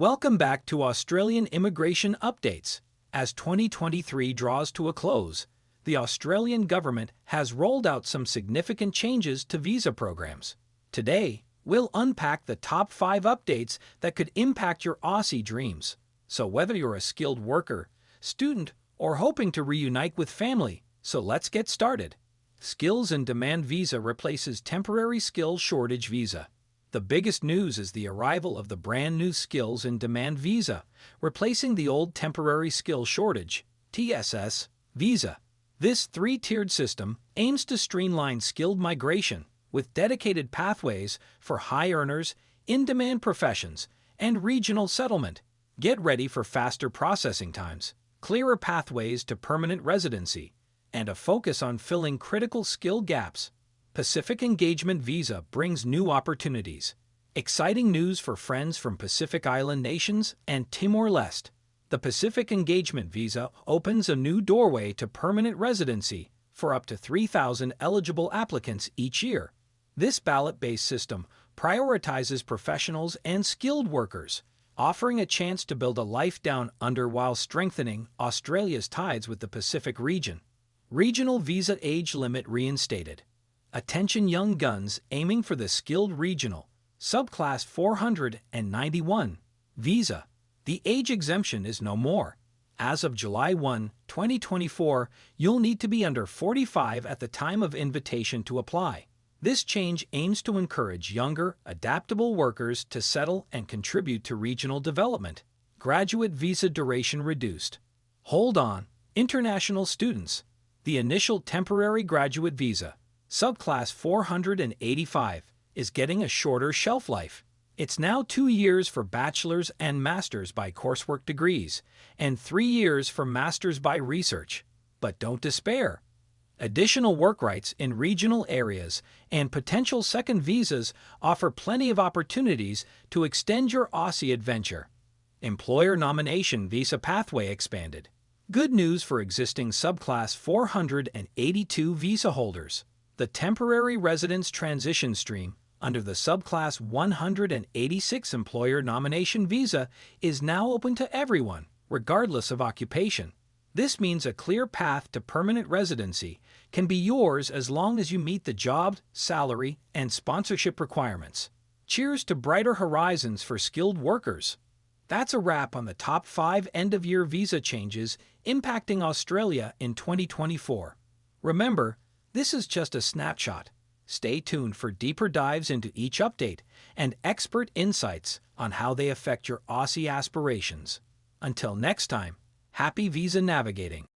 Welcome back to Australian Immigration Updates. As 2023 draws to a close, the Australian government has rolled out some significant changes to visa programs. Today, we'll unpack the top 5 updates that could impact your Aussie dreams. So whether you're a skilled worker, student, or hoping to reunite with family, so let's get started. Skills in Demand Visa replaces temporary skills shortage visa. The biggest news is the arrival of the brand new Skills in Demand Visa, replacing the old Temporary Skill Shortage (TSS) visa. This three-tiered system aims to streamline skilled migration with dedicated pathways for high earners, in-demand professions, and regional settlement. Get ready for faster processing times, clearer pathways to permanent residency, and a focus on filling critical skill gaps. Pacific Engagement Visa brings new opportunities. Exciting news for friends from Pacific Island nations and Timor-Leste. The Pacific Engagement Visa opens a new doorway to permanent residency for up to 3,000 eligible applicants each year. This ballot-based system prioritizes professionals and skilled workers, offering a chance to build a life down under while strengthening Australia's ties with the Pacific region. Regional visa age limit reinstated. Attention young guns aiming for the skilled regional, subclass 491, visa. The age exemption is no more. As of July 1, 2024, you'll need to be under 45 at the time of invitation to apply. This change aims to encourage younger, adaptable workers to settle and contribute to regional development. Graduate visa duration reduced. Hold on, international students. The initial temporary graduate visa, subclass 485, is getting a shorter shelf life. It's now 2 years for bachelor's and master's by coursework degrees, and 3 years for master's by research. But don't despair. Additional work rights in regional areas and potential second visas offer plenty of opportunities to extend your Aussie adventure. Employer nomination visa pathway expanded. Good news for existing subclass 482 visa holders. The temporary residence transition stream under the subclass 186 employer nomination visa is now open to everyone, regardless of occupation. This means a clear path to permanent residency can be yours as long as you meet the job, salary, and sponsorship requirements. Cheers to brighter horizons for skilled workers. That's a wrap on the top 5 end-of-year visa changes impacting Australia in 2024. Remember, this is just a snapshot. Stay tuned for deeper dives into each update and expert insights on how they affect your Aussie aspirations. Until next time, happy visa navigating.